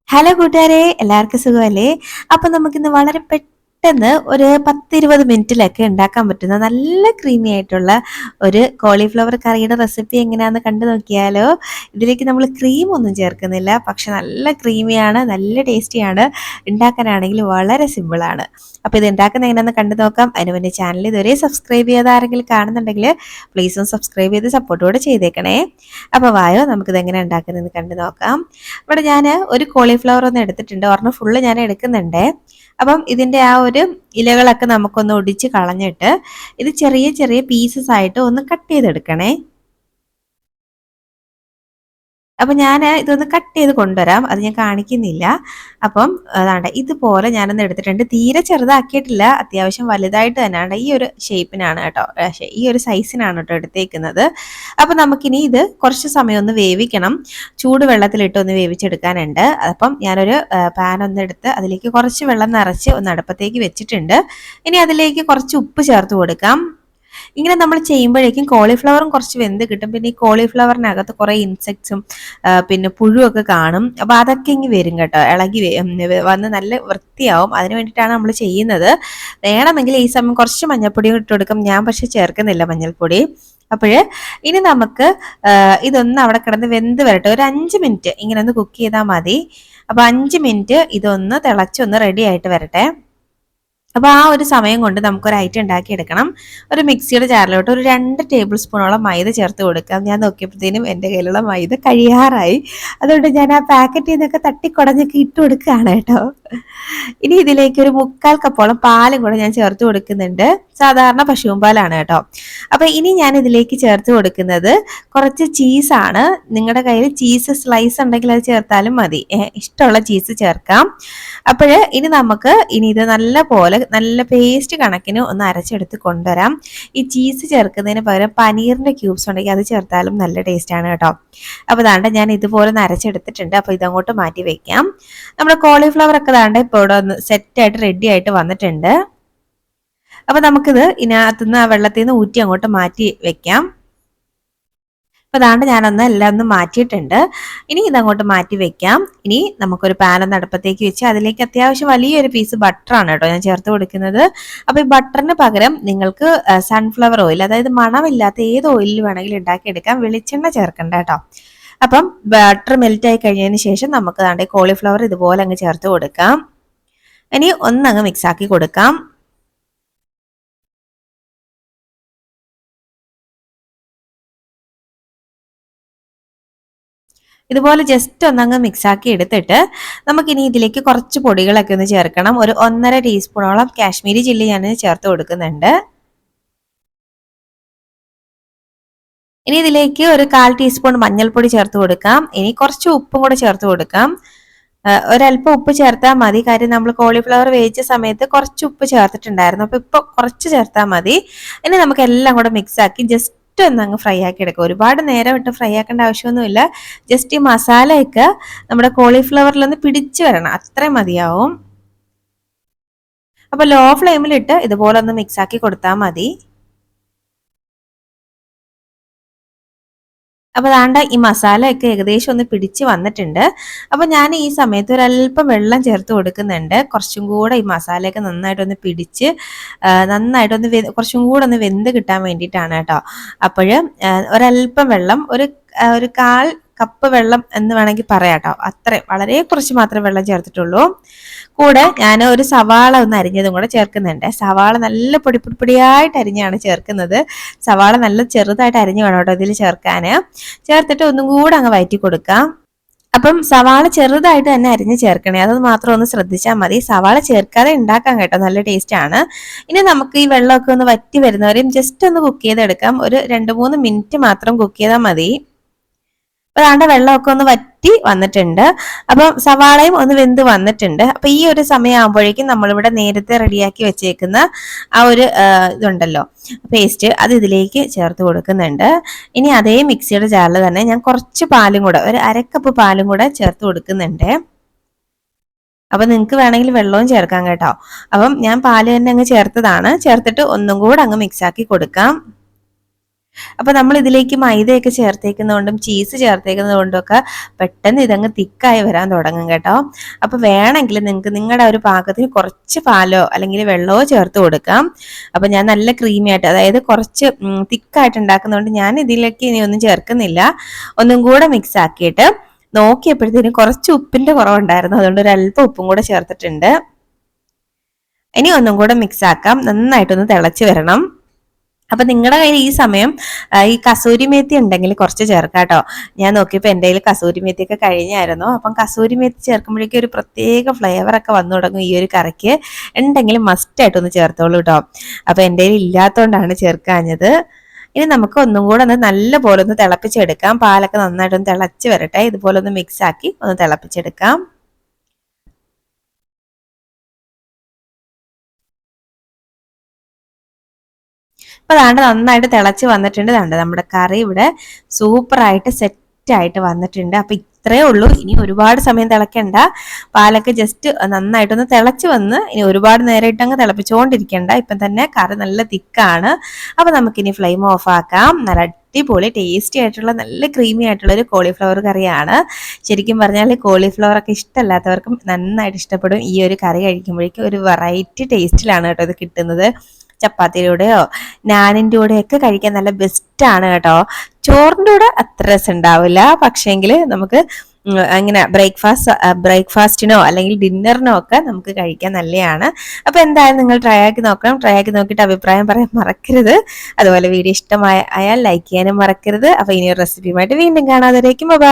Hello കൂട്ടുകാരെ, എല്ലാവർക്കും സുഖമല്ലേ? അപ്പൊ നമുക്കിന്ന് വളരെ പെട്ടെന്ന് ഒരു 10-20 മിനിറ്റിലൊക്കെ ഉണ്ടാക്കാൻ പറ്റുന്ന നല്ല ക്രീമി ആയിട്ടുള്ള ഒരു കോളിഫ്ലവർ കറിയുടെ റെസിപ്പി എങ്ങനെയാണെന്ന് കണ്ടു നോക്കിയാലോ. ഇതിലേക്ക് നമ്മൾ ക്രീം ഒന്നും ചേർക്കുന്നില്ല, പക്ഷെ നല്ല ക്രീമിയാണ്, നല്ല ടേസ്റ്റിയാണ്. ഉണ്ടാക്കാനാണെങ്കിൽ വളരെ സിമ്പിളാണ്. അപ്പൊ ഇത് ഉണ്ടാക്കുന്ന എങ്ങനെയാണെന്ന് കണ്ടു നോക്കാം. അതിന് മുന്നേ ചാനൽ ഇതുവരെ സബ്സ്ക്രൈബ് ചെയ്യാതെ ആരെങ്കിലും കാണുന്നുണ്ടെങ്കിൽ പ്ലീസ് ഒന്ന് സബ്സ്ക്രൈബ് ചെയ്ത് സപ്പോർട്ടോടെ ചെയ്തേക്കണേ. അപ്പൊ വായോ, നമുക്കിത് എങ്ങനെ ഉണ്ടാക്കുന്നതെന്ന് കണ്ടു നോക്കാം. ഇവിടെ ഞാൻ ഒരു കോളിഫ്ലവർ ഒന്ന് എടുത്തിട്ടുണ്ട്, ഒരെണ്ണം ഫുള്ള് ഞാൻ എടുക്കുന്നുണ്ട്. അപ്പം ഇതിന്റെ ആ ഒരു ഇലകളൊക്കെ നമുക്കൊന്ന് ഒടിച്ച് കളഞ്ഞിട്ട് ഇത് ചെറിയ ചെറിയ പീസസ് ആയിട്ട് ഒന്ന് കട്ട് ചെയ്തെടുക്കണേ. അപ്പൊ ഞാൻ ഇതൊന്ന് കട്ട് ചെയ്ത് കൊണ്ടുവരാം, അത് ഞാൻ കാണിക്കുന്നില്ല. അപ്പം അതാണ്ട് ഇതുപോലെ ഞാനൊന്ന് എടുത്തിട്ടുണ്ട്. തീരെ ചെറുതാക്കിയിട്ടില്ല, അത്യാവശ്യം വലുതായിട്ട് തന്നെയാണ്. ഈ ഒരു ഷേപ്പിനാണ് കേട്ടോ, ഈ ഒരു സൈസിനാണ് കേട്ടോ എടുത്തേക്കുന്നത്. അപ്പൊ നമുക്കിനി ഇത് കുറച്ച് സമയം ഒന്ന് വേവിക്കണം. ചൂടുവെള്ളത്തിലിട്ട് ഒന്ന് വേവിച്ചെടുക്കാനുണ്ട്. അപ്പം ഞാനൊരു പാൻ ഒന്ന് എടുത്ത് അതിലേക്ക് കുറച്ച് വെള്ളം നിറച്ച് ഒന്ന് അടുപ്പത്തേക്ക് വെച്ചിട്ടുണ്ട്. ഇനി അതിലേക്ക് കുറച്ച് ഉപ്പ് ചേർത്ത് കൊടുക്കാം. ഇങ്ങനെ നമ്മൾ ചെയ്യുമ്പോഴേക്കും കോളിഫ്ലവറും കുറച്ച് വെന്ത് കിട്ടും. പിന്നെ ഈ കോളിഫ്ലവറിനകത്ത് കുറെ ഇൻസെക്ട്സും പിന്നെ പുഴുവൊക്കെ കാണും. അപ്പൊ അതൊക്കെ ഇങ്ങ് വരും കേട്ടോ, ഇളകി വന്ന് നല്ല വൃത്തിയാവും. അതിന് വേണ്ടിയിട്ടാണ് നമ്മൾ ചെയ്യുന്നത്. വേണമെങ്കിൽ ഈ സമയം കുറച്ച് മഞ്ഞൾപ്പൊടി ഇട്ട് കൊടുക്കും, ഞാൻ പക്ഷെ ചേർക്കുന്നില്ല മഞ്ഞൾപ്പൊടി. അപ്പോഴ് ഇനി നമുക്ക് ഇതൊന്ന് അവിടെ കിടന്ന് വെന്ത് വരട്ടെ. ഒരു 5 മിനിറ്റ് ഇങ്ങനെ ഒന്ന് കുക്ക് ചെയ്താൽ മതി. അപ്പൊ 5 മിനിറ്റ് ഇതൊന്ന് തിളച്ചൊന്ന് റെഡി ആയിട്ട് വരട്ടെ. അപ്പോൾ ആ ഒരു സമയം കൊണ്ട് നമുക്കൊരു ഐറ്റം ഉണ്ടാക്കി എടുക്കണം. ഒരു മിക്സിയുടെ ജാറിലോട്ട് ഒരു 2 ടേബിൾ സ്പൂണോളം മൈദ ചേർത്ത് കൊടുക്കാം. ഞാൻ നോക്കിയപ്പോഴത്തേനും എൻ്റെ കയ്യിലുള്ള മൈദ കഴിയാറായി. അതുകൊണ്ട് ഞാൻ ആ പാക്കറ്റിൽ നിന്നൊക്കെ തട്ടിക്കുടഞ്ഞൊക്കെ ഇട്ട് കൊടുക്കുകയാണ് കേട്ടോ. ഇനി ഇതിലേക്ക് ഒരു 1/4 കപ്പോളം പാലും കൂടെ ഞാൻ ചേർത്ത് കൊടുക്കുന്നുണ്ട്. സാധാരണ പശുവും പാലാണ് കേട്ടോ. അപ്പൊ ഇനി ഞാൻ ഇതിലേക്ക് ചേർത്ത് കൊടുക്കുന്നത് കുറച്ച് ചീസാണ്. നിങ്ങളുടെ കയ്യിൽ ചീസ് സ്ലൈസ് ഉണ്ടെങ്കിൽ അത് ചേർത്താലും മതി, ഇഷ്ടമുള്ള ചീസ് ചേർക്കാം. അപ്പോഴ് ഇനി ഇത് നല്ല പോലെ നല്ല പേസ്റ്റ് കണക്കിന് ഒന്ന് അരച്ചെടുത്ത് കൊണ്ടുവരാം. ഈ ചീസ് ചേർക്കുന്നതിന് പകരം പനീറിന്റെ ക്യൂബ്സ് ഉണ്ടെങ്കിൽ അത് ചേർത്താലും നല്ല ടേസ്റ്റ് ആണ് കേട്ടോ. അപ്പൊ ദാണ്ട് ഞാൻ ഇതുപോലെ ഒന്ന് അരച്ചെടുത്തിട്ടുണ്ട്. അപ്പൊ ഇതങ്ങോട്ട് മാറ്റി വെക്കാം. നമ്മുടെ കോളിഫ്ലവർ ഒക്കെ ദാണ്ട് ഇപ്പോൾ ഇവിടെ ഒന്ന് സെറ്റ് ആയിട്ട് റെഡി ആയിട്ട് വന്നിട്ടുണ്ട്. അപ്പൊ നമുക്കിത് ഇതിനകത്തുനിന്ന് ആ വെള്ളത്തിൽ നിന്ന് ഊറ്റി അങ്ങോട്ട് മാറ്റി വെക്കാം. അപ്പൊ അതാണ്ട് ഞാനൊന്ന് എല്ലാം ഒന്ന് മാറ്റിയിട്ടുണ്ട്. ഇനി ഇതങ്ങോട്ട് മാറ്റി വെക്കാം. ഇനി നമുക്കൊരു പാൻ ഒന്ന് അടുപ്പത്തേക്ക് വെച്ച് അതിലേക്ക് അത്യാവശ്യം വലിയൊരു പീസ് ബട്ടറാണ് കേട്ടോ ഞാൻ ചേർത്ത് കൊടുക്കുന്നത്. അപ്പൊ ഈ ബട്ടറിന് പകരം നിങ്ങൾക്ക് സൺഫ്ലവർ ഓയിൽ, അതായത് മണമില്ലാത്ത ഏത് ഓയിലിൽ വേണമെങ്കിലും ഉണ്ടാക്കിയെടുക്കാം, വെളിച്ചെണ്ണ ചേർക്കണ്ട കേട്ടോ. അപ്പം ബട്ടർ മെൽറ്റ് ആയി കഴിഞ്ഞതിന് ശേഷം നമുക്ക് ദാണ്ട് കോളിഫ്ലവർ ഇതുപോലെ അങ്ങ് ചേർത്ത് കൊടുക്കാം. ഇനി ഒന്നങ്ങ് മിക്സ് ആക്കി കൊടുക്കാം. ഇതുപോലെ ജസ്റ്റ് ഒന്നങ്ങ് മിക്സ് ആക്കി എടുത്തിട്ട് നമുക്കിനി ഇതിലേക്ക് കുറച്ച് പൊടികളൊക്കെ ഒന്ന് ചേർക്കണം. ഒരു 1.5 ടീസ്പൂണോളം കാശ്മീരി ചില്ലി ഞാൻ ചേർത്ത് കൊടുക്കുന്നുണ്ട്. ഇനി ഇതിലേക്ക് ഒരു 1/4 ടീസ്പൂൺ മഞ്ഞൾപ്പൊടി ചേർത്ത് കൊടുക്കാം. ഇനി കുറച്ച് ഉപ്പും കൂടെ ചേർത്ത് കൊടുക്കാം. ഒരല്പം ഉപ്പ് ചേർത്താൽ മതി, കാര്യം നമ്മൾ കോളിഫ്ലവർ വേവിച്ച സമയത്ത് കുറച്ച് ഉപ്പ് ചേർത്തിട്ടുണ്ടായിരുന്നു. അപ്പൊ ഇപ്പൊ കുറച്ച് ചേർത്താൽ മതി. ഇനി നമുക്ക് എല്ലാം കൂടെ മിക്സ് ആക്കി ജസ്റ്റ് ഒന്ന് അങ്ങ് ഫ്രൈ ആക്കി എടുക്കുക. ഒരുപാട് നേരം ഇട്ട് ഫ്രൈ ആക്കേണ്ട ആവശ്യമൊന്നുമില്ല. ജസ്റ്റ് ഈ മസാലയൊക്കെ നമ്മുടെ കോളിഫ്ലവറിൽ ഒന്ന് പിടിച്ചു വരണം, അത്രയും മതിയാവും. അപ്പൊ ലോ ഫ്ലെയിമിലിട്ട് ഇതുപോലെ ഒന്ന് മിക്സ് ആക്കി കൊടുത്താൽ മതി. അപ്പൊ ദാണ്ട ഈ മസാലയൊക്കെ ഏകദേശം ഒന്ന് പിടിച്ച് വന്നിട്ടുണ്ട്. അപ്പൊ ഞാൻ ഈ സമയത്ത് ഒരല്പം വെള്ളം ചേർത്ത് കൊടുക്കുന്നുണ്ട്, കുറച്ചും കൂടെ ഈ മസാലയൊക്കെ നന്നായിട്ടൊന്ന് പിടിച്ച് നന്നായിട്ടൊന്ന് കുറച്ചും കൂടെ ഒന്ന് വെന്ത് കിട്ടാൻ വേണ്ടിയിട്ടാണ് കേട്ടോ. അപ്പോഴ് ഒരല്പം വെള്ളം, ഒരു 1/4 കപ്പ് വെള്ളം എന്ന് വേണമെങ്കിൽ പറയാം കേട്ടോ. അത്രയും വളരെ കുറച്ച് മാത്രമേ വെള്ളം ചേർത്തിട്ടുള്ളൂ. കൂടെ ഞാൻ ഒരു സവാള ഒന്ന് അരിഞ്ഞതും കൂടെ ചേർക്കുന്നുണ്ട്. സവാള നല്ല പൊടിപ്പൊടിയായിട്ട് അരിഞ്ഞാണ് ചേർക്കുന്നത്. സവാള നല്ല ചെറുതായിട്ട് അരിഞ്ഞു വേണം കേട്ടോ ഇതിൽ ചേർക്കാന്. ചേർത്തിട്ട് ഒന്നും കൂടെ അങ്ങ് വഴറ്റി കൊടുക്കാം. അപ്പം സവാള ചെറുതായിട്ട് തന്നെ അരിഞ്ഞ് ചേർക്കണേ, അത് മാത്രം ഒന്ന് ശ്രദ്ധിച്ചാൽ മതി. സവാള ചേർക്കാതെ ഉണ്ടാക്കാൻ കേട്ടോ, നല്ല ടേസ്റ്റ് ആണ്. ഇനി നമുക്ക് ഈ വെള്ളമൊക്കെ ഒന്ന് വറ്റി വരുന്നവരെയും ജസ്റ്റ് ഒന്ന് കുക്ക് ചെയ്തെടുക്കാം. ഒരു 2-3 മിനിറ്റ് മാത്രം കുക്ക് ചെയ്താൽ മതി. അപ്പൊ അതാണ്ട് വെള്ളമൊക്കെ ഒന്ന് വറ്റി വന്നിട്ടുണ്ട്. അപ്പം സവാളയും ഒന്ന് വെന്ത് വന്നിട്ടുണ്ട്. അപ്പൊ ഈ ഒരു സമയം ആകുമ്പോഴേക്കും നമ്മളിവിടെ നേരത്തെ റെഡിയാക്കി വെച്ചേക്കുന്ന ആ ഒരു ഇതുണ്ടല്ലോ പേസ്റ്റ്, അത് ഇതിലേക്ക് ചേർത്ത് കൊടുക്കുന്നുണ്ട്. ഇനി അതേ മിക്സിയുടെ ജാറിൽ തന്നെ ഞാൻ കുറച്ച് പാലും കൂടെ, ഒരു 1/2 കപ്പ് പാലും കൂടെ ചേർത്ത് കൊടുക്കുന്നുണ്ട്. അപ്പൊ നിങ്ങൾക്ക് വേണമെങ്കിൽ വെള്ളവും ചേർക്കാം കേട്ടോ. അപ്പം ഞാൻ പാല് തന്നെ അങ്ങ് ചേർത്തതാണ്. ചേർത്തിട്ട് ഒന്നും കൂടെ അങ്ങ് മിക്സ് ആക്കി കൊടുക്കാം. അപ്പോൾ നമ്മൾ ഇതിലേക്ക് മൈദയൊക്കെ ചേർത്തേക്കുന്നതുകൊണ്ടും ചീസ് ചേർത്തേക്കുന്നതുകൊണ്ടും ഒക്കെ പെട്ടെന്ന് ഇതങ്ങ് തിക്കായി വരാൻ തുടങ്ങും കേട്ടോ. അപ്പോൾ വേണമെങ്കിൽ നിങ്ങൾക്ക് നിങ്ങളുടെ ഒരു പാകത്തിന് കുറച്ച് പാലോ അല്ലെങ്കിൽ വെള്ളമോ ചേർത്ത് കൊടുക്കാം. അപ്പോൾ ഞാൻ നല്ല ക്രീമി ആയിട്ട്, അതായത് കുറച്ച് തിക്കായിട്ട് ഉണ്ടാക്കുന്നതുകൊണ്ട് ഞാൻ ഇതിലേക്ക് ഇനി ഒന്നും ചേർക്കുന്നില്ല. ഒന്നും കൂടെ മിക്സ് ആക്കിയിട്ട് നോക്കിയപ്പോഴത്തേനും കുറച്ച് ഉപ്പിന്റെ കുറവുണ്ടായിരുന്നു, അതുകൊണ്ട് ഒരു അല്പം ഉപ്പും കൂടെ ചേർത്തിട്ടുണ്ട്. ഇനി ഒന്നും കൂടെ മിക്സ് ആക്കാം. നന്നായിട്ടൊന്ന് തിളച്ച് വരണം. അപ്പൊ നിങ്ങളുടെ കയ്യിൽ ഈ സമയം ഈ കസൂരി മേത്തി ഉണ്ടെങ്കിൽ കുറച്ച് ചേർക്കാം കേട്ടോ. ഞാൻ നോക്കിയപ്പോൾ എൻ്റെ കയ്യിൽ കസൂരി മേത്തി ഒക്കെ കഴിഞ്ഞായിരുന്നു. അപ്പം കസൂരി മേത്തി ചേർക്കുമ്പോഴേക്കും ഒരു പ്രത്യേക ഫ്ലേവർ ഒക്കെ വന്നു തുടങ്ങും ഈ ഒരു കറിക്ക്. ഉണ്ടെങ്കിൽ മസ്റ്റ് ആയിട്ടൊന്ന് ചേർത്തോളൂ കേട്ടോ. അപ്പൊ എൻ്റെ കയ്യിൽ ഇല്ലാത്തതുകൊണ്ടാണ് ചേർക്കാഞ്ഞത്. ഇനി നമുക്ക് ഒന്നും കൂടെ ഒന്ന് നല്ല പോലെ ഒന്ന് തിളപ്പിച്ചെടുക്കാം. പാലൊക്കെ നന്നായിട്ടൊന്ന് തിളച്ച് വരട്ടെ. ഇതുപോലെ ഒന്ന് മിക്സ് ആക്കി ഒന്ന് തിളപ്പിച്ചെടുക്കാം. അപ്പൊ അതാണ്ട് നന്നായിട്ട് തിളച്ച് വന്നിട്ടുണ്ട്. നമ്മുടെ കറി ഇവിടെ സൂപ്പറായിട്ട് സെറ്റായിട്ട് വന്നിട്ടുണ്ട്. അപ്പൊ ഇത്രയേ ഉള്ളൂ. ഇനി ഒരുപാട് സമയം തിളക്കണ്ട. പാലൊക്കെ ജസ്റ്റ് നന്നായിട്ടൊന്ന് തിളച്ച് വന്ന് ഇനി ഒരുപാട് നേരമായിട്ട് അങ്ങ് തിളപ്പിച്ചുകൊണ്ടിരിക്കണ്ട. ഇപ്പം തന്നെ കറി നല്ല തിക്കാണ്. അപ്പൊ നമുക്കിനി ഫ്ലെയിം ഓഫ് ആക്കാം. നല്ല അടിപൊളി ടേസ്റ്റി ആയിട്ടുള്ള നല്ല ക്രീമി ആയിട്ടുള്ള ഒരു കോളിഫ്ലവർ കറിയാണ്. ശരിക്കും പറഞ്ഞാൽ കോളിഫ്ലവർ ഒക്കെ ഇഷ്ടമല്ലാത്തവർക്കും നന്നായിട്ട് ഇഷ്ടപ്പെടും. ഈ ഒരു കറി കഴിക്കുമ്പോഴേക്കും ഒരു വെറൈറ്റി ടേസ്റ്റിലാണ് കേട്ടോ ഇത് കിട്ടുന്നത്. ചപ്പാത്തിയുടെയോ നാനിൻ്റെ കൂടെയൊക്കെ കഴിക്കാൻ നല്ല ബെസ്റ്റാണ് കേട്ടോ. ചോറിൻ്റെ കൂടെ അത്ര രസം ഉണ്ടാവില്ല, പക്ഷേങ്കിൽ നമുക്ക് അങ്ങനെ ബ്രേക്ക്ഫാസ്റ്റിനോ അല്ലെങ്കിൽ ഡിന്നറിനോ ഒക്കെ നമുക്ക് കഴിക്കാൻ നല്ലതാണ്. അപ്പോൾ എന്തായാലും നിങ്ങൾ ട്രൈ ആക്കി നോക്കണം. ട്രൈ ആക്കി നോക്കിയിട്ട് അഭിപ്രായം പറയാൻ മറക്കരുത്. അതുപോലെ വീഡിയോ ഇഷ്ടമായാൽ ലൈക്ക് ചെയ്യാനും മറക്കരുത്. അപ്പോൾ ഇനി ഒരു റെസിപ്പിയുമായിട്ട് വീണ്ടും കാണാതെ.